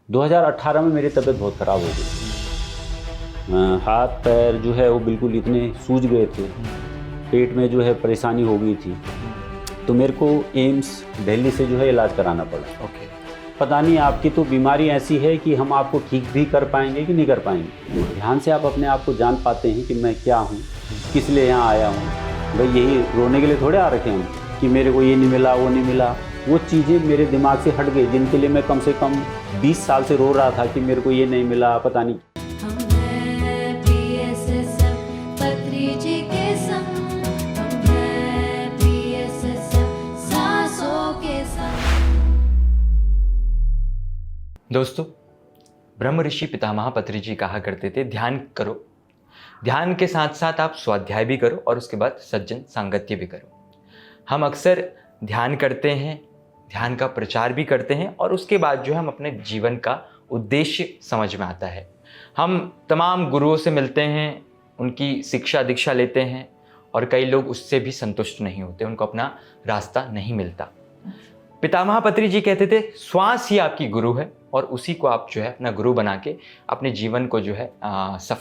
2018 में मेरी तबीयत बहुत ख़राब हो गई। हाथ पैर जो है वो बिल्कुल इतने सूज गए थे, पेट में जो है परेशानी हो गई थी, तो मेरे को एम्स दिल्ली से जो है इलाज कराना पड़ा। ओके। पता नहीं आपकी तो बीमारी ऐसी है कि हम आपको ठीक भी कर पाएंगे कि नहीं कर पाएंगे। ध्यान से आप अपने आप को जान पाते हैं कि मैं क्या हूँ, किस लिए यहाँ आया हूँ। भाई यही रोने के लिए थोड़े आ रखे हैं कि मेरे को ये नहीं मिला वो नहीं मिला। वो चीज़ें मेरे दिमाग से हट गई जिनके लिए मैं कम से कम 20 साल से रो रहा था कि मेरे को ये नहीं मिला, पता नहीं। दोस्तों, ब्रह्म ऋषि पितामह पत्री जी कहा करते थे, ध्यान करो, ध्यान के साथ साथ आप स्वाध्याय भी करो और उसके बाद सज्जन सांगत्य भी करो। हम अक्सर ध्यान करते हैं, ध्यान का प्रचार भी करते हैं और उसके बाद जो है हम अपने जीवन का उद्देश्य समझ में आता है। हम तमाम गुरुओं से मिलते हैं, उनकी शिक्षा दीक्षा लेते हैं और कई लोग उससे भी संतुष्ट नहीं होते, उनको अपना रास्ता नहीं मिलता। पितामह पत्री जी कहते थे, श्वास ही आपकी गुरु है और उसी को आप जो है अपना गुरु बना के अपने जीवन को जो है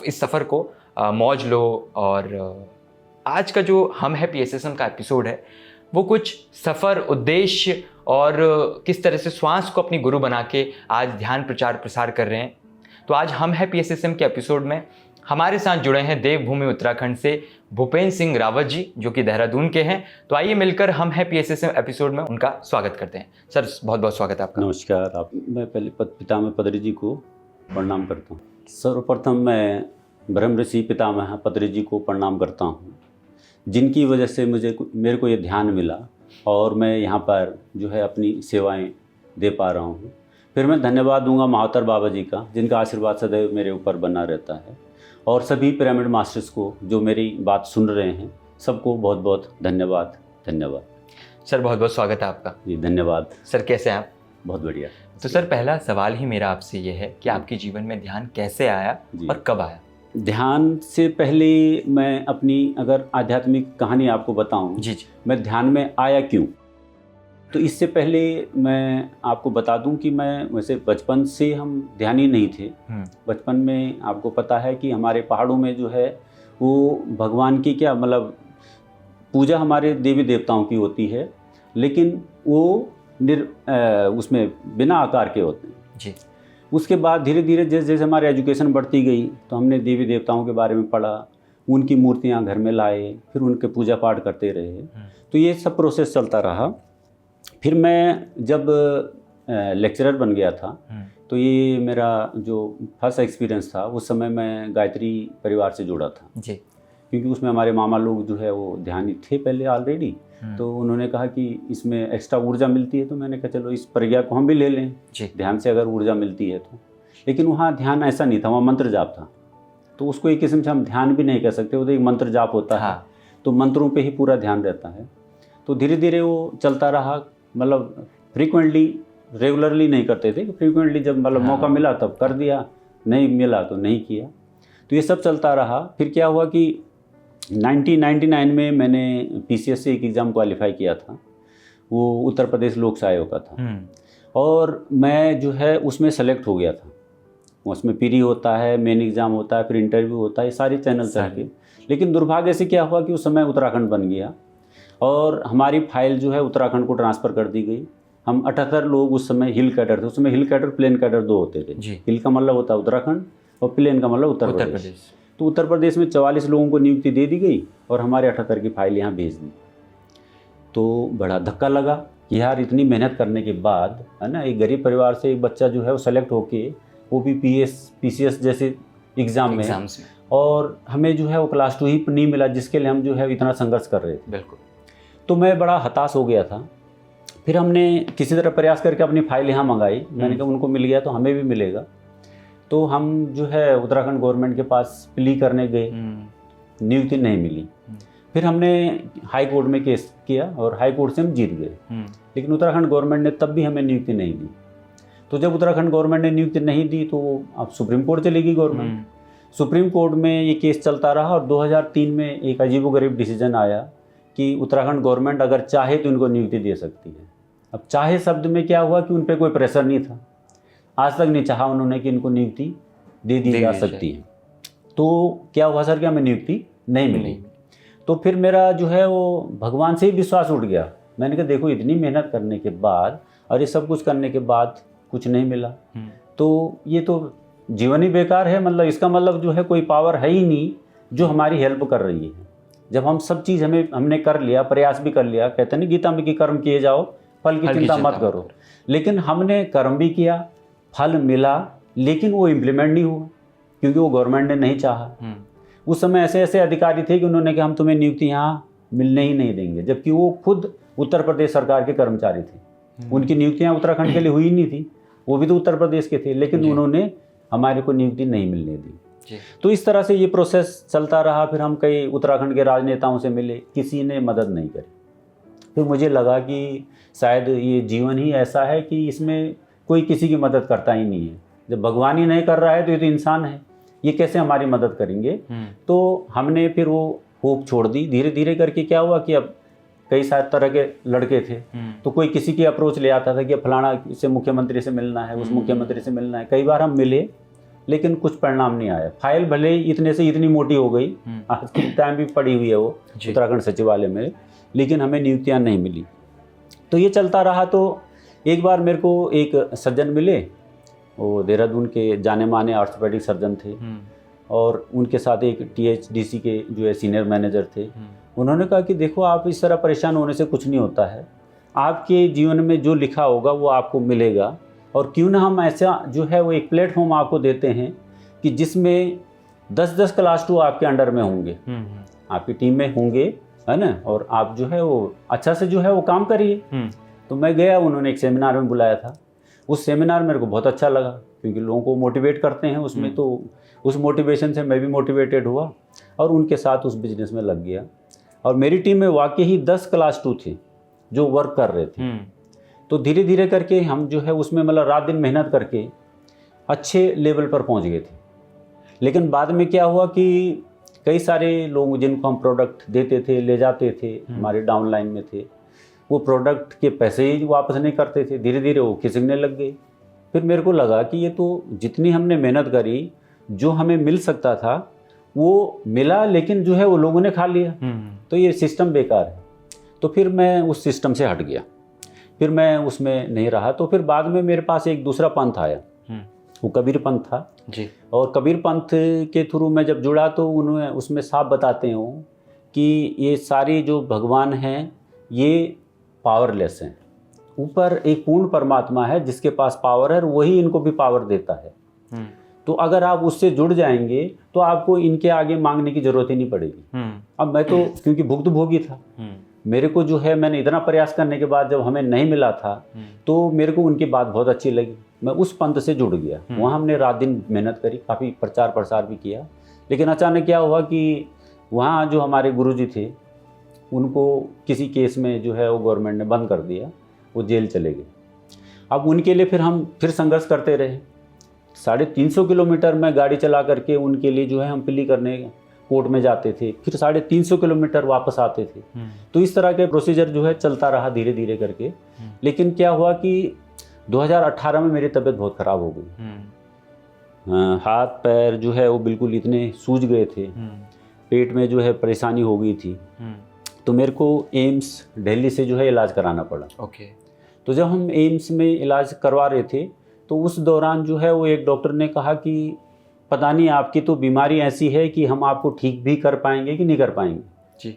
इस सफ़र को मौज लो। और आज का जो हम है PSSM का एपिसोड है वो कुछ सफ़र, उद्देश्य और किस तरह से श्वास को अपनी गुरु बना के आज ध्यान प्रचार प्रसार कर रहे हैं। तो आज हम है PSSM के एपिसोड में हमारे साथ जुड़े हैं देवभूमि उत्तराखंड से भूपेंद्र सिंह रावत जी, जो कि देहरादून के हैं। तो आइए मिलकर हम है PSSM एपिसोड में उनका स्वागत करते हैं। सर, बहुत बहुत स्वागत है आपका। नमस्कार। मैं पहले पितामह पत्री जी को प्रणाम करता हूँ। सर्वप्रथम मैं ब्रह्म ऋषि पितामह पत्री जी को प्रणाम करता हूँ, जिनकी वजह से मेरे को ये ध्यान मिला और मैं यहाँ पर जो है अपनी सेवाएं दे पा रहा हूँ। फिर मैं धन्यवाद दूंगा महावतार बाबा जी का, जिनका आशीर्वाद सदैव मेरे ऊपर बना रहता है, और सभी पिरामिड मास्टर्स को जो मेरी बात सुन रहे हैं, सबको बहुत बहुत धन्यवाद। सर, बहुत बहुत स्वागत है आपका। जी धन्यवाद। सर, कैसे हैं आप? बहुत बढ़िया। तो सर, पहला सवाल ही मेरा आपसे ये है कि आपके जीवन में ध्यान कैसे आया और कब आया? ध्यान से पहले मैं अपनी अगर आध्यात्मिक कहानी आपको बताऊं, जी, मैं ध्यान में आया क्यों, तो इससे पहले मैं आपको बता दूं कि मैं वैसे बचपन से हम ध्यानी नहीं थे। बचपन में आपको पता है कि हमारे पहाड़ों में जो है वो भगवान की क्या मतलब पूजा हमारे देवी देवताओं की होती है, लेकिन वो उसमें बिना आकार के होते हैं। जी। उसके बाद धीरे धीरे जैसे जैसे हमारी एजुकेशन बढ़ती गई तो हमने देवी देवताओं के बारे में पढ़ा, उनकी मूर्तियां घर में लाए, फिर उनके पूजा पाठ करते रहे। तो ये सब प्रोसेस चलता रहा। फिर मैं जब लेक्चरर बन गया था तो ये मेरा जो फर्स्ट एक्सपीरियंस था, उस समय मैं गायत्री परिवार से जुड़ा था जी, क्योंकि उसमें हमारे मामा लोग जो है वो ध्यानी थे पहले ऑलरेडी। तो उन्होंने कहा कि इसमें एक्स्ट्रा ऊर्जा मिलती है, तो मैंने कहा चलो इस प्रज्ञा को हम भी ले लें जी। ध्यान से अगर ऊर्जा मिलती है तो। लेकिन वहाँ ध्यान ऐसा नहीं था, वहाँ मंत्र जाप था, तो उसको एक किस्म से हम ध्यान भी नहीं कह सकते, वो तो एक मंत्र जाप होता है। तो मंत्रों पे ही पूरा ध्यान रहता है। तो धीरे धीरे वो चलता रहा, मतलब फ्रीक्वेंटली रेगुलरली नहीं करते थे, फ्रीक्वेंटली जब मतलब मौका मिला तब कर दिया, नहीं मिला तो नहीं किया। तो ये सब चलता रहा। फिर क्या हुआ कि 1999 में मैंने PCS से एक एग्ज़ाम क्वालिफाई किया था, वो उत्तर प्रदेश लोक सेवा आयोग का था, और मैं जो है उसमें सेलेक्ट हो गया था। उसमें प्री होता है, मेन एग्ज़ाम होता है, फिर इंटरव्यू होता है, ये सारे चैनल चल के। लेकिन दुर्भाग्य से क्या हुआ कि उस समय उत्तराखंड बन गया और हमारी फाइल जो है उत्तराखंड को ट्रांसफ़र कर दी गई। हम 78 लोग उस समय हिल कैडर थे। उस समय हिल कैडर, प्लेन कैडर दो होते थे। हिल का मतलब होता है उत्तराखंड और प्लेन का मतलब उत्तर प्रदेश। तो उत्तर प्रदेश में 44 लोगों को नियुक्ति दे दी गई और हमारे 78 की फाइल यहाँ भेज दी। तो बड़ा धक्का लगा कि यार इतनी मेहनत करने के बाद, है ना, एक गरीब परिवार से एक बच्चा जो है वो सेलेक्ट होके, वो भी PCS जैसे एग्ज़ाम में, और हमें जो है वो क्लास 2 ही नहीं मिला, जिसके लिए हम जो है इतना संघर्ष कर रहे थे। बिल्कुल। तो मैं बड़ा हताश हो गया था। फिर हमने किसी तरह प्रयास करके अपनी फाइल यहाँ मंगाई। मैंने कहा उनको मिल गया तो हमें भी मिलेगा। तो हम जो है उत्तराखंड गवर्नमेंट के पास प्ली करने गए, नियुक्ति नहीं मिली। फिर हमने हाई कोर्ट में केस किया और हाई कोर्ट से हम जीत गए, लेकिन उत्तराखंड गवर्नमेंट ने तब भी हमें नियुक्ति नहीं दी। तो जब उत्तराखंड गवर्नमेंट ने नियुक्ति नहीं दी तो अब सुप्रीम कोर्ट चली गई गवर्नमेंट। सुप्रीम कोर्ट में ये केस चलता रहा और 2003 में एक अजीबोगरीब डिसीजन आया कि उत्तराखंड गवर्नमेंट अगर चाहे तो इनको नियुक्ति दे सकती है। अब चाहे शब्द में क्या हुआ कि उन पर कोई प्रेशर नहीं था। आज तक नहीं चाहा उन्होंने कि इनको नियुक्ति दे दी जा सकती है। तो क्या हुआ सर, क्या हमें नियुक्ति नहीं मिली। तो फिर मेरा जो है वो भगवान से ही विश्वास उठ गया। मैंने कहा देखो इतनी मेहनत करने के बाद और ये सब कुछ करने के बाद कुछ नहीं मिला, तो ये तो जीवन ही बेकार है। मतलब इसका मतलब जो है कोई पावर है ही नहीं जो हमारी हेल्प कर रही है। जब हम सब चीज़ हमने कर लिया, प्रयास भी कर लिया, कहते नहीं गीता में कि कर्म किए जाओ फल की चिंता मत करो, लेकिन हमने कर्म भी किया, फल मिला, लेकिन वो इम्प्लीमेंट नहीं हुआ क्योंकि वो गवर्नमेंट ने नहीं चाहा। उस समय ऐसे ऐसे अधिकारी थे कि उन्होंने कहा हम तुम्हें नियुक्ति यहाँ मिलने ही नहीं देंगे, जबकि वो खुद उत्तर प्रदेश सरकार के कर्मचारी थे। उनकी नियुक्तियाँ उत्तराखंड के लिए हुई नहीं थी, वो भी तो उत्तर प्रदेश के थे, लेकिन उन्होंने हमारे को नियुक्ति नहीं मिलने दी। तो इस तरह से ये प्रोसेस चलता रहा। फिर हम कई उत्तराखंड के राजनेताओं से मिले, किसी ने मदद नहीं करी। फिर मुझे लगा कि शायद ये जीवन ही ऐसा है कि इसमें कोई किसी की मदद करता ही नहीं है। जब भगवान ही नहीं कर रहा है तो ये तो इंसान है, ये कैसे हमारी मदद करेंगे। तो हमने फिर वो होप छोड़ दी। धीरे धीरे करके क्या हुआ कि अब कई सारे तरह के लड़के थे, तो कोई किसी की अप्रोच ले आता था कि फलाना से मुख्यमंत्री से मिलना है, उस मुख्यमंत्री से मिलना है। कई बार हम मिले लेकिन कुछ परिणाम नहीं आया। फाइल भले ही इतने से इतनी मोटी हो गई, आज के टाइम भी पड़ी हुई है वो उत्तराखंड सचिवालय में, लेकिन हमें नियुक्तियाँ नहीं मिली। तो ये चलता रहा। तो एक बार मेरे को एक सज्जन मिले, वो देहरादून के जाने माने ऑर्थोपेडिक सर्जन थे, और उनके साथ एक THDC के जो है सीनियर मैनेजर थे। उन्होंने कहा कि देखो आप इस तरह परेशान होने से कुछ नहीं होता है, आपके जीवन में जो लिखा होगा वो आपको मिलेगा, और क्यों ना हम ऐसा जो है वो एक प्लेटफॉर्म आपको देते हैं कि जिसमें 10-10 क्लास 2 आपके अंडर में होंगे, आपकी टीम में होंगे, है ना, और आप जो है वो अच्छा से जो है वो काम करिए। तो मैं गया, उन्होंने एक सेमिनार में बुलाया था। उस सेमिनार मेरे को बहुत अच्छा लगा क्योंकि लोगों को मोटिवेट करते हैं उसमें, तो उस मोटिवेशन से मैं भी मोटिवेटेड हुआ और उनके साथ उस बिजनेस में लग गया। और मेरी टीम में वाकई ही 10 क्लास 2 थे जो वर्क कर रहे थे। तो धीरे धीरे करके हम जो है उसमें मतलब रात दिन मेहनत करके अच्छे लेवल पर पहुंच गए थे। लेकिन बाद में क्या हुआ कि कई सारे लोग जिनको हम प्रोडक्ट देते थे, ले जाते थे, हमारे डाउनलाइन में थे, वो प्रोडक्ट के पैसे ही वापस नहीं करते थे। धीरे धीरे वो खिसकने लग गए। फिर मेरे को लगा कि ये तो जितनी हमने मेहनत करी, जो हमें मिल सकता था वो मिला, लेकिन जो है वो लोगों ने खा लिया। तो ये सिस्टम बेकार है। तो फिर मैं उस सिस्टम से हट गया, फिर मैं उसमें नहीं रहा। तो फिर बाद में मेरे पास एक दूसरा पंथ आया, वो कबीर पंथ था जी। और कबीर पंथ के थ्रू मैं जब जुड़ा तो उन्होंने उसमें साफ बताते हो कि ये सारी जो भगवान हैं ये पावरलेस हैं, ऊपर एक पूर्ण परमात्मा है जिसके पास पावर है, और वही इनको भी पावर देता है। तो अगर आप उससे जुड़ जाएंगे तो आपको इनके आगे मांगने की जरूरत ही नहीं पड़ेगी। अब मैं तो क्योंकि भुक्तभोगी था, मेरे को जो है मैंने इतना प्रयास करने के बाद जब हमें नहीं मिला था तो मेरे को उनकी बात बहुत अच्छी लगी। मैं उस पंथ से जुड़ गया। वहाँ हमने रात दिन मेहनत करी, काफ़ी प्रचार प्रसार भी किया। लेकिन अचानक क्या हुआ कि वहाँ जो हमारे गुरुजी थे उनको किसी केस में जो है वो गवर्नमेंट ने बंद कर दिया, वो जेल चले गए। अब उनके लिए फिर हम संघर्ष करते रहे। 350 किलोमीटर में गाड़ी चला करके उनके लिए जो है हम प्ली करने कोर्ट में जाते थे, फिर 350 किलोमीटर वापस आते थे। तो इस तरह के प्रोसीजर जो है चलता रहा धीरे धीरे करके। लेकिन क्या हुआ कि 2018 में मेरी तबीयत बहुत ख़राब हो गई। हाथ पैर जो है वो बिल्कुल इतने सूज गए थे, पेट में जो है परेशानी हो गई थी। तो मेरे को एम्स दिल्ली से जो है इलाज कराना पड़ा। तो जब हम एम्स में इलाज करवा रहे थे तो उस दौरान जो है वो एक डॉक्टर ने कहा कि पता नहीं आपकी तो बीमारी ऐसी है कि हम आपको ठीक भी कर पाएंगे कि नहीं कर पाएंगे जी।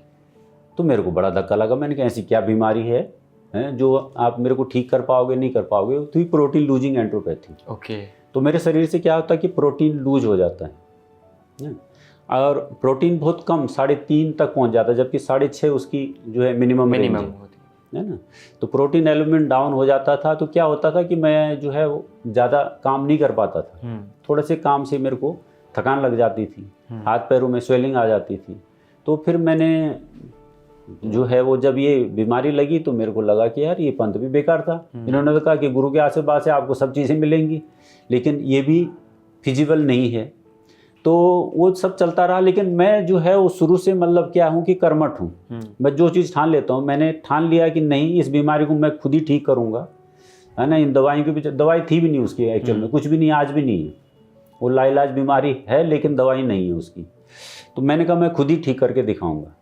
तो मेरे को बड़ा धक्का लगा। मैंने कहा ऐसी क्या बीमारी है जो आप मेरे को ठीक कर पाओगे नहीं कर पाओगे। तो ये प्रोटीन लूजिंग एंट्रोपैथी। तो मेरे शरीर से क्या होता है कि प्रोटीन लूज हो जाता है और प्रोटीन बहुत कम 3.5 तक पहुंच जाता है, जबकि 6.5 उसकी जो है मिनिमम होती है ना। तो प्रोटीन एलिमेंट डाउन हो जाता था। तो क्या होता था कि मैं जो है वो ज़्यादा काम नहीं कर पाता था। थोड़े से काम से मेरे को थकान लग जाती थी, हाथ पैरों में स्वेलिंग आ जाती थी। तो फिर मैंने जो है वो जब ये बीमारी लगी तो मेरे को लगा कि यार ये पंथ भी बेकार था। इन्होंने तो कहा कि गुरु के आशीर्वाद से आपको सब चीज़ें मिलेंगी, लेकिन ये भी फिजिबल नहीं है। तो वो सब चलता रहा। लेकिन मैं जो है वो शुरू से मतलब क्या हूँ कि कर्मठ हूँ। मैं जो चीज़ ठान लेता हूँ, मैंने ठान लिया कि नहीं इस बीमारी को मैं खुद ही ठीक करूँगा। है ना। इन दवाई के पीछे, दवाई थी भी नहीं उसकी एक्चुअल में, कुछ भी नहीं, आज भी नहीं है। वो लाइलाज बीमारी है लेकिन दवाई नहीं है उसकी। तो मैंने कहा मैं खुद ही ठीक करके दिखाऊंगा।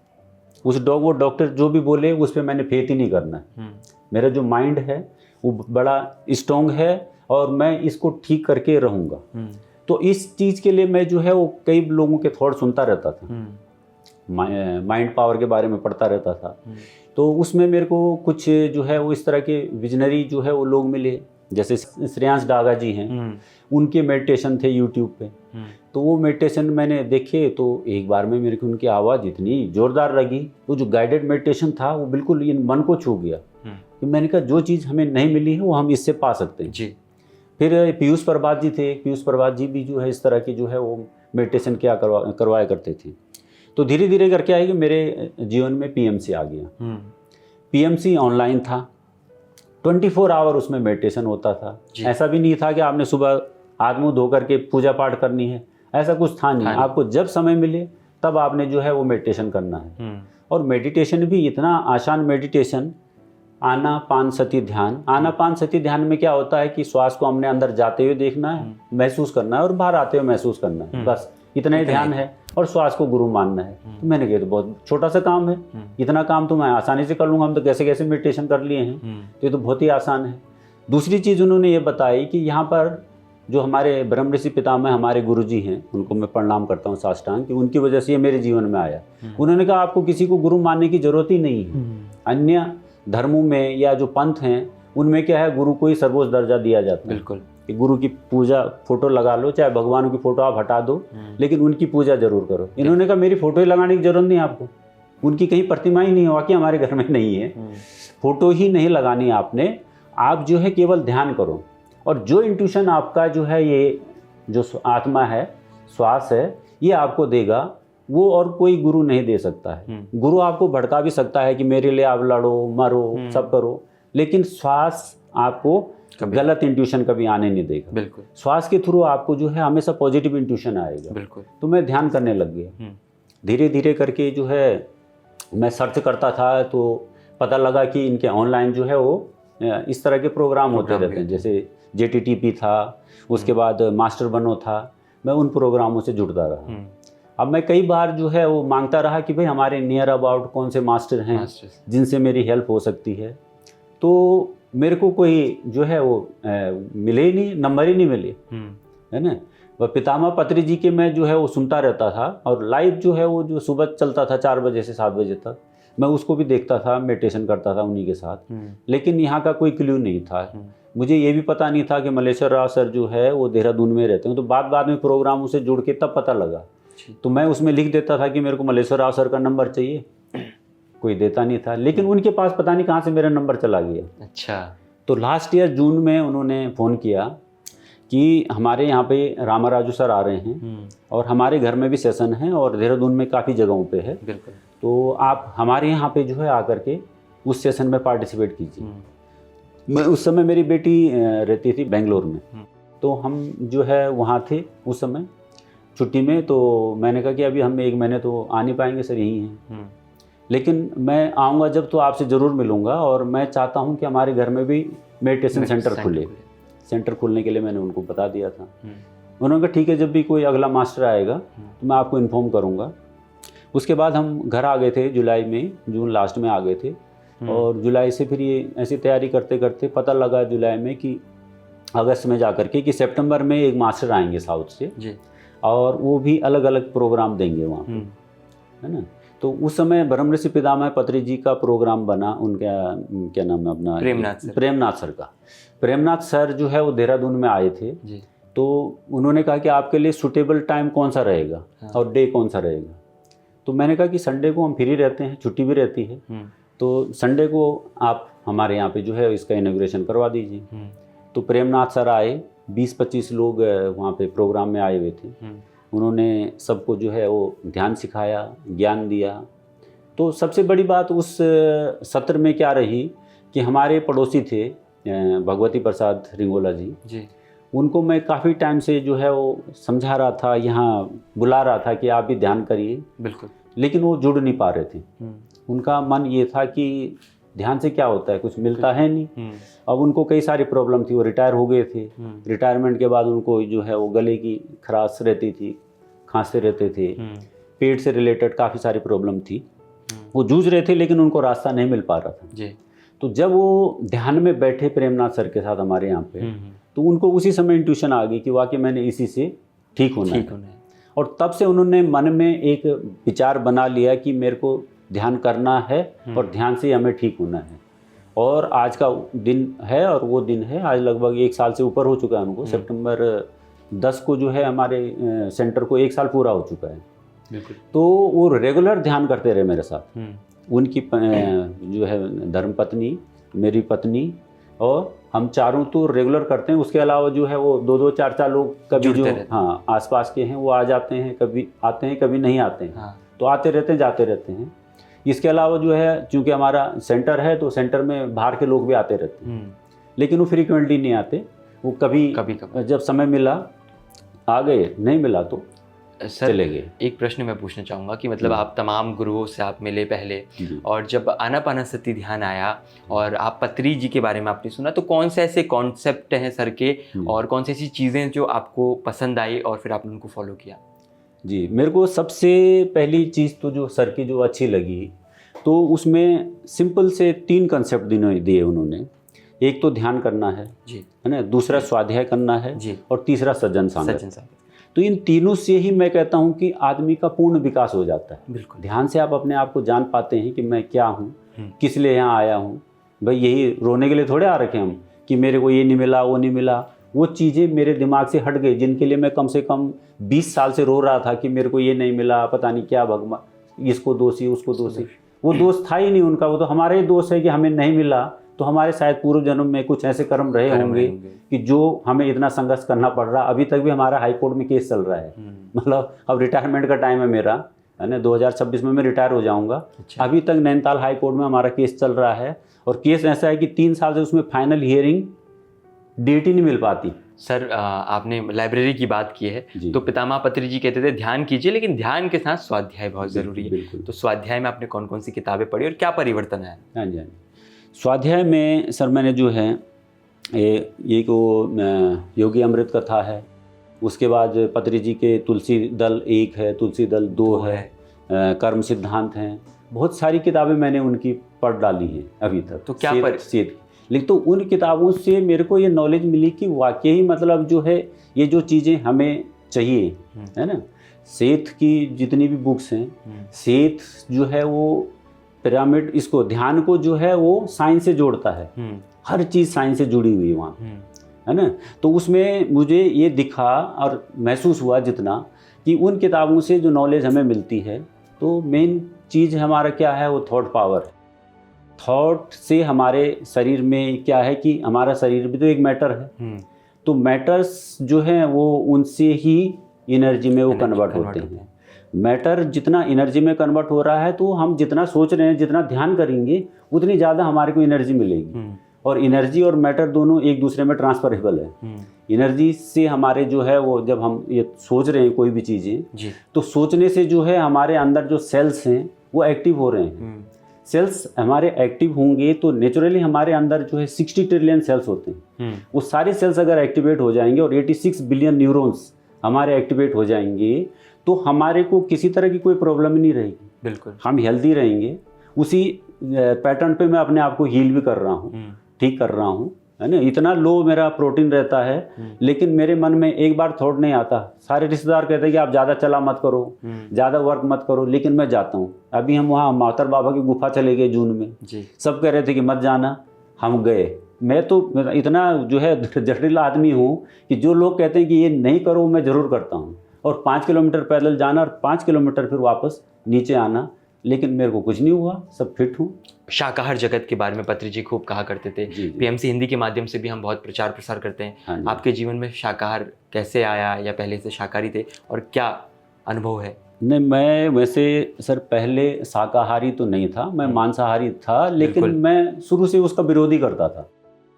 वो डॉक्टर जो भी बोले उस पर मैंने फेथ ही नहीं करना है। मेरा जो माइंड है वो बड़ा स्ट्रॉन्ग है और मैं इसको ठीक करके रहूँगा। तो इस चीज़ के लिए मैं जो है वो कई लोगों के थॉट सुनता रहता था, माइंड पावर के बारे में पढ़ता रहता था। तो उसमें मेरे को कुछ जो है वो इस तरह के विजनरी जो है वो लोग मिले, जैसे श्रेयांश डागा जी हैं, उनके मेडिटेशन थे यूट्यूब पे। तो वो मेडिटेशन मैंने देखे तो एक बार में मेरे को उनकी आवाज़ इतनी ज़ोरदार लगी, वो जो गाइडेड मेडिटेशन था वो बिल्कुल इन मन को छू गया। तो मैंने कहा जो चीज़ हमें नहीं मिली है वो हम इससे पा सकते हैं जी। फिर पीयूष प्रभात जी थे, पीयूष प्रभात जी भी जो है इस तरह की जो है वो मेडिटेशन क्या करवाया करते थे। तो धीरे धीरे करके आए कि मेरे जीवन में पीएमसी आ गया। पीएमसी ऑनलाइन था, 24 आवर उसमें मेडिटेशन होता था। ऐसा भी नहीं था कि आपने सुबह हाथ मुँह धो करके पूजा पाठ करनी है, ऐसा कुछ था नहीं। आपको जब समय मिले तब आपने जो है वो मेडिटेशन करना है। और मेडिटेशन भी इतना आसान मेडिटेशन, आनापानसति ध्यान। आनापानसति ध्यान में क्या होता है कि श्वास को हमने अंदर जाते हुए देखना है, महसूस करना है, और बाहर आते हुए महसूस करना है, बस इतना ही ध्यान है। और श्वास को गुरु मानना है। तो मैंने कहा तो बहुत छोटा सा काम है, इतना काम तो मैं आसानी से कर लूँगा, हम तो कैसे कैसे मेडिटेशन कर लिए हैं, तो ये तो बहुत ही आसान है। दूसरी चीज़ उन्होंने ये बताई कि यहाँ पर जो हमारे ब्रह्म ऋषि पितामह हमारे गुरुजी हैं, उनको मैं प्रणाम करता हूँ साष्टांग, कि उनकी वजह से ये मेरे जीवन में आया। उन्होंने कहा आपको किसी को गुरु मानने की जरूरत ही नहीं है। अन्य धर्मों में या जो पंथ हैं उनमें क्या है, गुरु को ही सर्वोच्च दर्जा दिया जाता है। बिल्कुल, कि गुरु की पूजा, फोटो लगा लो, चाहे भगवान की फोटो आप हटा दो, लेकिन उनकी पूजा जरूर करो। इन्होंने कहा मेरी फोटो ही लगाने की जरूरत नहीं है आपको, उनकी कहीं प्रतिमा ही नहीं हुआ कि हमारे घर में नहीं है, फोटो ही नहीं लगानी आपने, आप जो है केवल ध्यान करो। और जो इंट्यूशन आपका जो है, ये जो आत्मा है, श्वास है, ये आपको देगा, वो और कोई गुरु नहीं दे सकता है। गुरु आपको भड़का भी सकता है कि मेरे लिए आप लड़ो, मरो, सब करो, लेकिन श्वास आपको गलत इंट्यूशन कभी आने नहीं देगा। बिल्कुल, श्वास के थ्रू आपको जो है हमेशा पॉजिटिव इंट्यूशन आएगा। बिल्कुल। तो मैं ध्यान करने लग गया। धीरे धीरे करके जो है मैं सर्च करता था, तो पता लगा कि इनके ऑनलाइन जो है वो इस तरह के प्रोग्राम होते रहते हैं, जैसे JTTP था, उसके बाद मास्टर बनो था, मैं उन प्रोग्रामों से जुड़ता रहा। अब मैं कई बार जो है वो मांगता रहा कि भाई हमारे नियर अबाउट कौन से मास्टर हैं जिनसे मेरी हेल्प हो सकती है। तो मेरे को कोई जो है वो मिले ही नहीं, नंबर ही नहीं मिले, है ना। वह पितामह पत्री जी के मैं जो है वो सुनता रहता था, और लाइव जो है वो जो सुबह चलता था 4 बजे से 7 बजे तक, मैं उसको भी देखता था, मेडिटेशन करता था उन्हीं के साथ। लेकिन यहाँ का कोई क्ल्यू नहीं था। मुझे ये भी पता नहीं था कि मलेश्वर राव सर जो है वो देहरादून में रहते हैं। तो बाद में प्रोग्रामों से जुड़ के तब पता लगा। तो मैं उसमें लिख देता था कि मेरे को मलेश्वर राव सर का नंबर चाहिए, कोई देता नहीं था। लेकिन उनके पास पता नहीं कहाँ से मेरा नंबर चला गया। अच्छा। तो लास्ट ईयर जून में उन्होंने फ़ोन किया कि हमारे यहाँ पे रामाराजू सर आ रहे हैं, और हमारे घर में भी सेशन है, और देहरादून में काफ़ी जगहों पे है, बिल्कुल, तो आप हमारे यहाँ पे जो है आकर के उस सेशन में पार्टिसिपेट कीजिए। मैं उस समय मेरी बेटी रहती थी बेंगलोर में, तो हम जो है वहाँ थे उस समय छुट्टी में। तो मैंने कहा कि अभी हम 1 महीने तो आ नहीं पाएंगे सर, यहीं हैं, लेकिन मैं आऊँगा जब तो आपसे ज़रूर मिलूँगा, और मैं चाहता हूँ कि हमारे घर में भी मेडिटेशन सेंटर खुले। सेंटर खोलने के लिए मैंने उनको बता दिया था। उन्होंने कहा ठीक है, जब भी कोई अगला मास्टर आएगा तो मैं आपको इन्फॉर्म करूँगा। उसके बाद हम घर आ गए थे जुलाई में, जून लास्ट में आ गए थे, और जुलाई से फिर ये ऐसी तैयारी करते करते पता लगा जुलाई में कि अगस्त में जा कर के कि सितंबर में एक मास्टर आएंगे साउथ से जी, और वो भी अलग अलग प्रोग्राम देंगे वहाँ पे, है ना। तो उस समय ब्रह्म ऋषि पितामह पत्री जी का प्रोग्राम बना, उनका क्या नाम है अपना, प्रेमनाथ सर का। प्रेमनाथ सर जो है वो देहरादून में आए थे जी। तो उन्होंने कहा कि आपके लिए सूटेबल टाइम कौन सा रहेगा और डे कौन सा रहेगा। तो मैंने कहा कि संडे को हम फ्री रहते हैं, छुट्टी भी रहती है, तो संडे को आप हमारे यहाँ पे जो है इसका इनॉग्रेशन करवा दीजिए। तो प्रेमनाथ सर आए, 20-25 लोग वहाँ पे प्रोग्राम में आए हुए थे। उन्होंने सबको जो है वो ध्यान सिखाया, ज्ञान दिया। तो सबसे बड़ी बात उस सत्र में क्या रही कि हमारे पड़ोसी थे भगवती प्रसाद रिंगोला जी, उनको मैं काफ़ी टाइम से जो है वो समझा रहा था, यहाँ बुला रहा था कि आप भी ध्यान करिए, बिल्कुल, लेकिन वो जुड़ नहीं पा रहे थे। उनका मन ये था कि ध्यान से क्या होता है, कुछ मिलता है नहीं। अब उनको कई सारी प्रॉब्लम थी, वो रिटायर हो गए थे। रिटायरमेंट के बाद उनको जो है वो गले की खराश रहती थी, खांसते रहते थे, पेट से रिलेटेड काफ़ी सारी प्रॉब्लम थी। वो जूझ रहे थे लेकिन उनको रास्ता नहीं मिल पा रहा था जी। तो जब वो ध्यान में बैठे प्रेमनाथ सर के साथ हमारे यहाँ पे, तो उनको उसी समय इंट्यूशन आ गई कि वाकई मैंने इसी से ठीक होना है। और तब से उन्होंने मन में एक विचार बना लिया कि मेरे को ध्यान करना है और ध्यान से हमें ठीक होना है। और आज का दिन है और वो दिन है, आज लगभग 1 साल से ऊपर हो चुका है उनको। सितंबर 10 को जो है हमारे सेंटर को 1 साल पूरा हो चुका है। बिल्कुल। तो वो रेगुलर ध्यान करते रहे मेरे साथ। उनकी जो है धर्मपत्नी, मेरी पत्नी और हम चारों तो रेगुलर करते हैं। उसके अलावा जो है वो 2-2 4-4 लोग कभी जो हाँ आसपास के हैं वो आ जाते हैं, कभी आते हैं कभी नहीं आते हैं। हाँ। तो आते रहते हैं जाते रहते हैं। इसके अलावा जो है चूँकि हमारा सेंटर है तो सेंटर में बाहर के लोग भी आते रहते हैं, लेकिन वो फ्रीक्वेंटली नहीं आते। वो कभी जब समय मिला आ गए, नहीं मिला तो सर चले गए। एक प्रश्न मैं पूछना चाहूँगा कि मतलब आप तमाम गुरुओं से आप मिले पहले, और जब आनापानसति ध्यान आया और आप पत्री जी के बारे में आपने सुना, तो कौन से ऐसे कॉन्सेप्ट हैं सर के और कौन सी ऐसी चीज़ें जो आपको पसंद आई और फिर आपने उनको फॉलो किया? जी, मेरे को सबसे पहली चीज़ तो जो सर की जो अच्छी लगी, तो उसमें सिंपल से 3 कंसेप्ट दिए उन्होंने। एक तो ध्यान करना है जी, है ना, दूसरा स्वाध्याय करना है जी, और तीसरा सज्जन संगत। तो इन तीनों से ही मैं कहता हूँ कि आदमी का पूर्ण विकास हो जाता है। बिल्कुल। ध्यान से आप अपने आप को जान पाते हैं कि मैं क्या हूँ, किस लिए यहाँ आया हूँ। भाई यही रोने के लिए थोड़े आ रखे हम कि मेरे को ये नहीं मिला वो नहीं मिला। वो चीज़ें मेरे दिमाग से हट गई जिनके लिए मैं कम से कम 20 साल से रो रहा था कि मेरे को ये नहीं मिला, पता नहीं क्या, भगवान इसको दोषी उसको दोषी। वो दोष था ही नहीं उनका, वो तो हमारा ही दोष है कि हमें नहीं मिला। तो हमारे शायद पूर्व जन्म में कुछ ऐसे कर्म रहे होंगे कि जो हमें इतना संघर्ष करना पड़ रहा। अभी तक भी हमारा हाई कोर्ट में केस चल रहा है। मतलब अब रिटायरमेंट का टाइम है मेरा, है ना, 2026 में मैं रिटायर हो जाऊंगा। अच्छा। अभी तक नैनीताल हाई कोर्ट में हमारा केस चल रहा है और केस ऐसा है कि 3 साल से उसमें फाइनल हियरिंग डेट ही नहीं मिल पाती। सर आपने लाइब्रेरी की बात की है, तो पितामह पत्री जी कहते थे ध्यान कीजिए लेकिन ध्यान के साथ स्वाध्याय बहुत ज़रूरी है। तो स्वाध्याय में आपने कौन कौन सी किताबें पढ़ी और क्या परिवर्तन आया? हाँ जी, हाँ जी। स्वाध्याय में सर मैंने जो है एक वो योगी अमृत कथा है, उसके बाद पत्री जी के तुलसी दल 1 है, तुलसी दल 2 है, कर्म सिद्धांत हैं। बहुत सारी किताबें मैंने उनकी पढ़ डाली हैं अभी तक। तो क्या लेकिन तो उन किताबों से मेरे को ये नॉलेज मिली कि वाकई मतलब जो है ये जो चीज़ें हमें चाहिए, है ना। सेठ की जितनी भी बुक्स हैं, सेठ जो है वो पिरामिड, इसको ध्यान को जो है वो साइंस से जोड़ता है। हर चीज़ साइंस से जुड़ी हुई है वहाँ, है ना। तो उसमें मुझे ये दिखा और महसूस हुआ जितना कि उन किताबों से जो नॉलेज हमें मिलती है, तो मेन चीज़ हमारा क्या है, वो थॉट पावर। थॉट से हमारे शरीर में क्या है कि हमारा शरीर भी तो एक मैटर है। तो मैटर्स जो हैं वो उनसे ही एनर्जी में वो कन्वर्ट होते हैं। मैटर जितना एनर्जी में कन्वर्ट हो रहा है, तो हम जितना सोच रहे हैं, जितना ध्यान करेंगे, उतनी ज़्यादा हमारे को एनर्जी मिलेगी। और एनर्जी और मैटर दोनों एक दूसरे में ट्रांसफरेबल है। एनर्जी से हमारे जो है वो जब हम ये सोच रहे हैं कोई भी चीज़ें, तो सोचने से जो है हमारे अंदर जो सेल्स हैं वो एक्टिव हो रहे हैं। सेल्स हमारे एक्टिव होंगे तो नेचुरली हमारे अंदर जो है 60 ट्रिलियन सेल्स होते हैं। वो सारे सेल्स अगर एक्टिवेट हो जाएंगे और 86 बिलियन न्यूरॉन्स हमारे एक्टिवेट हो जाएंगे, तो हमारे को किसी तरह की कोई प्रॉब्लम नहीं रहेगी। बिल्कुल, हम हेल्दी रहेंगे। उसी पैटर्न पे मैं अपने आप को हील भी कर रहा हूँ, ठीक कर रहा हूँ, है ना। इतना लो मेरा प्रोटीन रहता है, लेकिन मेरे मन में एक बार थॉट नहीं आता। सारे रिश्तेदार कहते हैं कि आप ज़्यादा चला मत करो, ज़्यादा वर्क मत करो, लेकिन मैं जाता हूँ। अभी हम वहाँ मातर बाबा की गुफा चले गए जून में जी। सब कह रहे थे कि मत जाना, हम गए। मैं तो इतना जो है जटिल आदमी हूँ कि जो लोग कहते हैं कि ये नहीं करो, मैं ज़रूर करता हूँ। और 5 किलोमीटर पैदल जाना और 5 किलोमीटर फिर वापस नीचे आना, लेकिन मेरे को कुछ नहीं हुआ, सब फिट हूँ। शाकाहार जगत के बारे में पत्री जी खूब कहा करते थे। पीएमसी हिंदी के माध्यम से भी हम बहुत प्रचार प्रसार करते हैं। हाँ, आपके जीवन में शाकाहार कैसे आया, या पहले से शाकाहारी थे, और क्या अनुभव है? नहीं, मैं वैसे सर पहले शाकाहारी तो नहीं था, मैं मांसाहारी था, लेकिन मैं शुरू से उसका विरोधी करता था।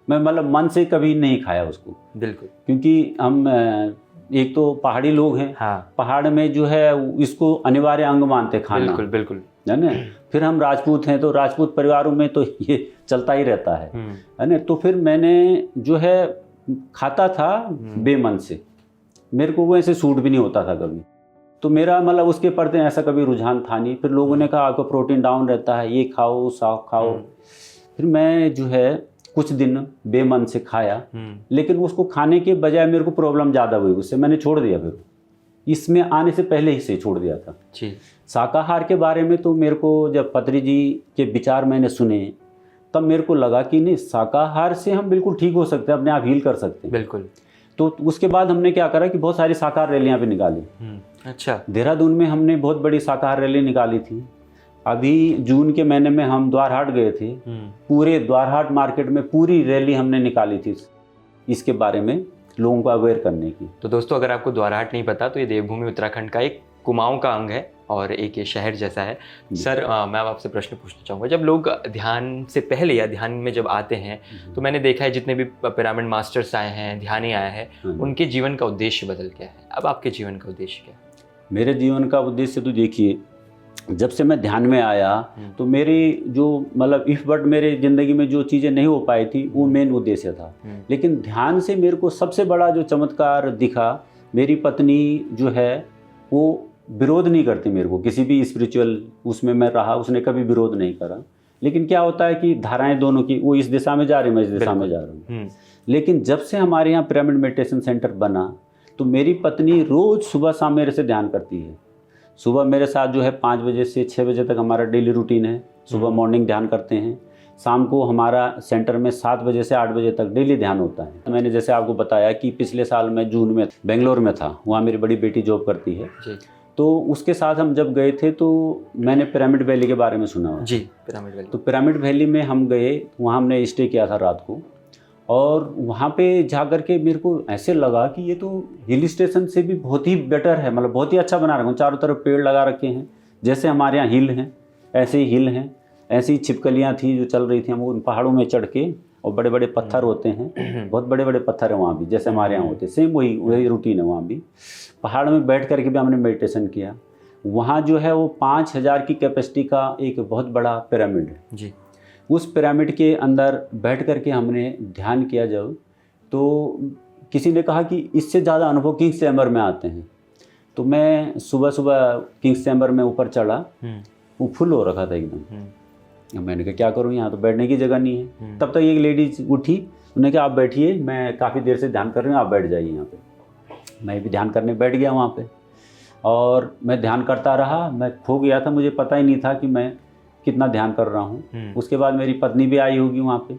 मैं मतलब मन से कभी नहीं खाया उसको। बिल्कुल, क्योंकि हम एक तो पहाड़ी लोग हैं। हाँ। पहाड़ में जो है इसको अनिवार्य अंग मानते खाना। बिल्कुल बिल्कुल। है ना। फिर हम राजपूत हैं तो राजपूत परिवारों में तो ये चलता ही रहता है ना। तो फिर मैंने जो है खाता था बेमन से, मेरे को वो ऐसे सूट भी नहीं होता था कभी, तो मेरा मतलब उसके प्रति ऐसा कभी रुझान था नहीं। फिर लोगों ने कहा आपका प्रोटीन डाउन रहता है, ये खाओ साग खाओ। फिर मैं जो है कुछ दिन बेमन से खाया, लेकिन उसको खाने के बजाय मेरे को प्रॉब्लम ज़्यादा हुई, उससे मैंने छोड़ दिया। फिर इसमें आने से पहले ही से छोड़ दिया था जी। शाकाहार के बारे में तो मेरे को जब पत्री जी के विचार मैंने सुने तब मेरे को लगा कि नहीं, शाकाहार से हम बिल्कुल ठीक हो सकते हैं, अपने आप हील कर सकते हैं। बिल्कुल। तो उसके बाद हमने क्या करा कि बहुत सारी शाकाहार रैलियाँ भी निकाली। अच्छा। देहरादून में हमने बहुत बड़ी शाकाहार रैली निकाली थी। अभी जून के महीने में हम द्वारहाट गए थे, पूरे द्वारहाट मार्केट में पूरी रैली हमने निकाली थी इसके बारे में लोगों को अवेयर करने की। तो दोस्तों, अगर आपको द्वारहाट नहीं पता तो ये देवभूमि उत्तराखंड का एक कुमाऊं का अंग है और एक ये शहर जैसा है। सर, मैं अब आपसे प्रश्न पूछना चाहूँगा, जब लोग ध्यान से पहले या ध्यान में जब आते हैं तो मैंने देखा है जितने भी पिरामिड मास्टर्स आए हैं, ध्यानी आए हैं, उनके जीवन का उद्देश्य बदल गया है। अब आपके जीवन का उद्देश्य क्या है? मेरे जीवन का उद्देश्य तो देखिए, जब से मैं ध्यान में आया तो मेरी जो मतलब इफ बट मेरे ज़िंदगी में जो चीज़ें नहीं हो पाई थी वो मेन उद्देश्य था। लेकिन ध्यान से मेरे को सबसे बड़ा जो चमत्कार दिखा, मेरी पत्नी जो है वो विरोध नहीं करती मेरे को, किसी भी स्पिरिचुअल उसमें मैं रहा, उसने कभी विरोध नहीं करा। लेकिन क्या होता है कि धाराएं दोनों की, वो इस दिशा में जा रही, मैं इस दिशा में जा रहा हूँ। लेकिन जब से हमारे यहाँ पिरामिड मेडिटेशन सेंटर बना तो मेरी पत्नी रोज़ सुबह शाम मेरे से ध्यान करती है। सुबह मेरे साथ जो है 5 बजे से 6 बजे तक हमारा डेली रूटीन है। सुबह मॉर्निंग ध्यान करते हैं, शाम को हमारा सेंटर में 7 बजे से 8 बजे तक डेली ध्यान होता है। मैंने जैसे आपको बताया कि पिछले साल मैं जून में बेंगलोर में था, वहाँ मेरी बड़ी बेटी जॉब करती है जी। तो उसके साथ हम जब गए थे तो मैंने पिरामिड वैली के बारे में सुना जी। पिरामिड वैली, तो पिरामिड वैली में हम गए, वहाँ हमने स्टे किया था रात को, और वहाँ पे जा कर के मेरे को ऐसे लगा कि ये तो हिल स्टेशन से भी बहुत ही बेटर है, मतलब बहुत ही अच्छा बना रखा हूँ। चारों तरफ पेड़ लगा रखे हैं, जैसे हमारे यहाँ हिल हैं ऐसे ही हिल हैं, ऐसी छिपकलियाँ थी जो चल रही थी। हम उन पहाड़ों में चढ़ के, और बड़े बड़े पत्थर होते हैं, बहुत बड़े बड़े पत्थर हैं वहाँ भी, जैसे हमारे यहाँ होते, सेम वही रूटीन है वहाँ भी। पहाड़ में बैठ करके भी हमने मेडिटेशन किया। वहाँ जो है वो 5000 की कैपेसिटी का एक बहुत बड़ा पिरामिड है जी। उस पिरामिड के अंदर बैठ करके हमने ध्यान किया जब, तो किसी ने कहा कि इससे ज़्यादा अनुभव किंग्स चैम्बर में आते हैं। तो मैं सुबह सुबह किंग्स चैम्बर में ऊपर चढ़ा, वो फुल हो रखा था एकदम। मैंने कहा क्या करूँ, यहाँ तो बैठने की जगह नहीं है। तब तक एक लेडीज उठी, उन्होंने कहा आप बैठिए, मैं काफ़ी देर से ध्यान कर रही हूँ, आप बैठ जाइए यहाँ पे। मैं भी ध्यान करने बैठ गया वहाँ पे, और मैं ध्यान करता रहा। मैं खो गया था, मुझे पता ही नहीं था कि मैं कितना ध्यान कर रहा हूँ। उसके बाद मेरी पत्नी भी आई होगी वहाँ पे,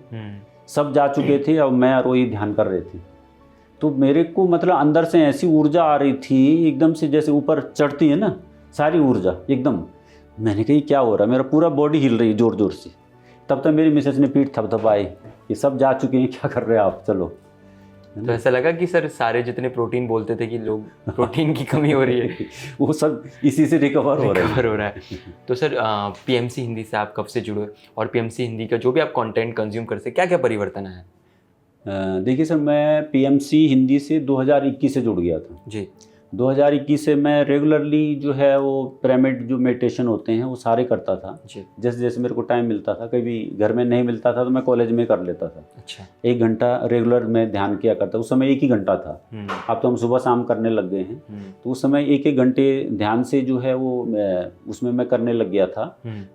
सब जा चुके थे, और मैं और वही ध्यान कर रहे थे। तो मेरे को मतलब अंदर से ऐसी ऊर्जा आ रही थी एकदम से, जैसे ऊपर चढ़ती है ना सारी ऊर्जा एकदम। मैंने कहा क्या हो रहा है, मेरा पूरा बॉडी हिल रही है ज़ोर ज़ोर से। तब तक मेरी मिसेस ने पीठ थपथपाई, ये सब जा चुके हैं, क्या कर रहे हैं आप, चलो। तो ऐसा लगा कि सर सारे जितने प्रोटीन बोलते थे कि लोग प्रोटीन की कमी हो रही है वो सब इसी से रिकवर हो रहा है। तो सर पीएमसी हिंदी से आप कब से जुड़े, और पीएमसी हिंदी का जो भी आप कंटेंट कंज्यूम करते, क्या क्या परिवर्तन है? देखिए सर, मैं पीएमसी हिंदी से 2021 से जुड़ गया था जी। 2021 से मैं रेगुलरली जो है वो पिरामिड जो मेडिटेशन होते हैं वो सारे करता था जी। जैसे जैसे मेरे को टाइम मिलता था, कभी घर में नहीं मिलता था तो मैं कॉलेज में कर लेता था। अच्छा। 1 घंटा रेगुलर में ध्यान किया करता, उस समय 1 ही घंटा था। अब तो हम सुबह शाम करने लग गए हैं। तो उस समय 1-1 घंटे ध्यान से जो है वो उसमें मैं करने लग गया था।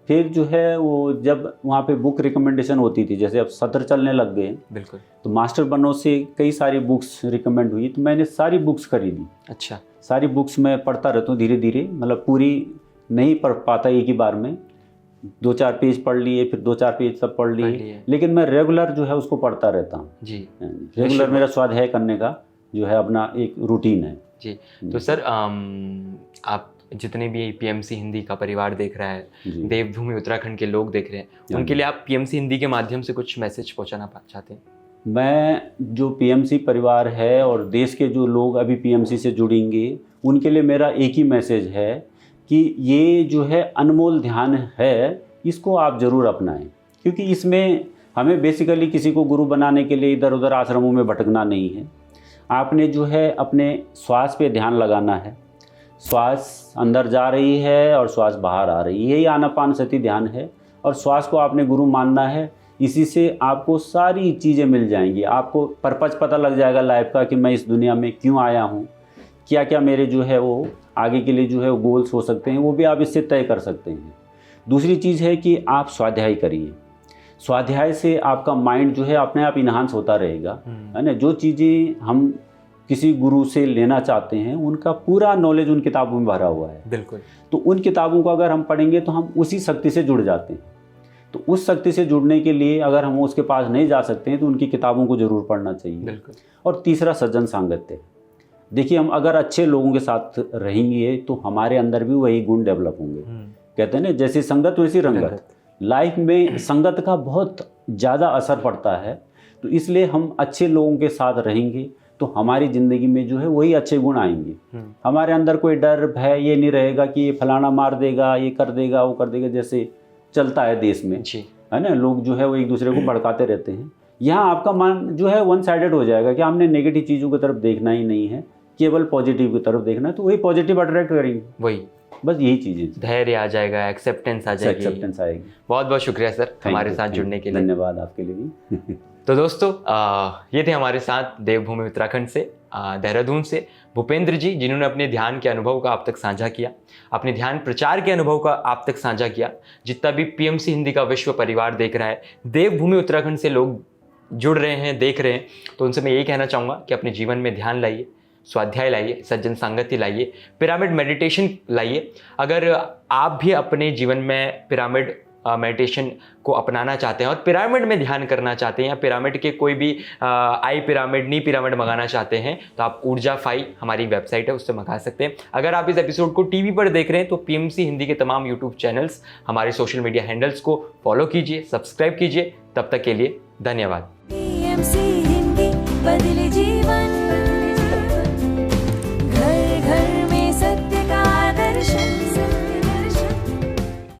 फिर जो है वो जब वहाँ पे बुक रिकमेंडेशन होती थी, जैसे अब सत्र चलने लग गए बिल्कुल, तो मास्टर बनो से कई सारी बुक्स रिकमेंड हुई, तो मैंने सारी बुक्स खरीदी। अच्छा। सारी बुक्स मैं पढ़ता रहता हूँ धीरे धीरे, मतलब पूरी नहीं पढ़ पाता एक ही बार में, 2-4 पेज पढ़ लिए, फिर 2-4 पेज सब पढ़ लिए, लेकिन मैं रेगुलर जो है उसको पढ़ता रहता हूँ जी। रेगुलर मेरा स्वाध्याय करने का जो है अपना एक रूटीन है जी। तो सर आप जितने भी पीएमसी हिंदी का परिवार देख रहा है, देवभूमि उत्तराखंड के लोग देख रहे हैं, उनके लिए आप पीएमसी हिंदी के माध्यम से कुछ मैसेज पहुँचाना चाहते हैं? मैं जो पीएमसी परिवार है और देश के जो लोग अभी पीएमसी से जुड़ेंगे, उनके लिए मेरा एक ही मैसेज है कि ये जो है अनमोल ध्यान है, इसको आप ज़रूर अपनाएं, क्योंकि इसमें हमें बेसिकली किसी को गुरु बनाने के लिए इधर उधर आश्रमों में भटकना नहीं है। आपने जो है अपने श्वास पे ध्यान लगाना है। श्वास अंदर जा रही है और श्वास बाहर आ रही है, यही आनापानसति ध्यान है। और श्वास को आपने गुरु मानना है, इसी से आपको सारी चीज़ें मिल जाएंगी। आपको पर्पज पता लग जाएगा लाइफ का कि मैं इस दुनिया में क्यों आया हूँ, क्या क्या मेरे जो है वो आगे के लिए जो है वो गोल्स हो सकते हैं, वो भी आप इससे तय कर सकते हैं। दूसरी चीज़ है कि आप स्वाध्याय करिए। स्वाध्याय से आपका माइंड जो है अपने आप इन्हांस होता रहेगा, है ना। जो चीज़ें हम किसी गुरु से लेना चाहते हैं उनका पूरा नॉलेज उन किताबों में भरा हुआ है। बिल्कुल। तो उन किताबों को अगर हम पढ़ेंगे तो हम उसी शक्ति से जुड़ जाते हैं। तो उस शक्ति से जुड़ने के लिए अगर हम उसके पास नहीं जा सकते हैं तो उनकी किताबों को ज़रूर पढ़ना चाहिए। बिल्कुल। और तीसरा सज्जन सांगत्य। देखिए, हम अगर अच्छे लोगों के साथ रहेंगे तो हमारे अंदर भी वही गुण डेवलप होंगे। कहते हैं ना, जैसी संगत वैसी रंगत। लाइफ में संगत का बहुत ज़्यादा असर पड़ता है। तो इसलिए हम अच्छे लोगों के साथ रहेंगे तो हमारी ज़िंदगी में जो है वही अच्छे गुण आएंगे। हमारे अंदर कोई डर भय ये नहीं रहेगा कि ये फलाना मार देगा, ये कर देगा, वो कर देगा, जैसे चलता है देश में, है ना। लोग जो है वो एक दूसरे को भड़काते रहते हैं। यहाँ आपका मन जो है वन साइडेड हो जाएगा कि हमने नेगेटिव चीज़ों की तरफ देखना ही नहीं है, केवल पॉजिटिव की तरफ देखना है। तो वही पॉजिटिव अट्रैक्ट करेंगे, वही बस यही चीज़ें। धैर्य आ जाएगा, एक्सेप्टेंस आ जाएगी। एक्सेप्टेंस आएगी। बहुत बहुत शुक्रिया सर हमारे साथ जुड़ने के लिए। धन्यवाद आपके लिए भी। तो दोस्तों ये थे हमारे साथ देवभूमि उत्तराखंड से, देहरादून से भूपेंद्र जी, जिन्होंने अपने ध्यान के अनुभव का आप तक साझा किया, अपने ध्यान प्रचार के अनुभव का आप तक साझा किया। जितना भी पीएमसी हिंदी का विश्व परिवार देख रहा है, देवभूमि उत्तराखंड से लोग जुड़ रहे हैं, देख रहे हैं, तो उनसे मैं यही कहना चाहूँगा कि अपने जीवन में ध्यान लाइए, स्वाध्याय लाइए, सज्जन संगति लाइए, पिरामिड मेडिटेशन लाइए। अगर आप भी अपने जीवन में पिरामिड मेडिटेशन को अपनाना चाहते हैं और पिरामिड में ध्यान करना चाहते हैं, या पिरामिड के कोई भी आई पिरामिड, नी पिरामिड मंगाना चाहते हैं, तो आप ऊर्जा फाई हमारी वेबसाइट है, उससे मंगा सकते हैं। अगर आप इस एपिसोड को टीवी पर देख रहे हैं तो पीएमसी हिंदी के तमाम यूट्यूब चैनल्स, हमारे सोशल मीडिया हैंडल्स को फॉलो कीजिए, सब्सक्राइब कीजिए। तब तक के लिए धन्यवाद।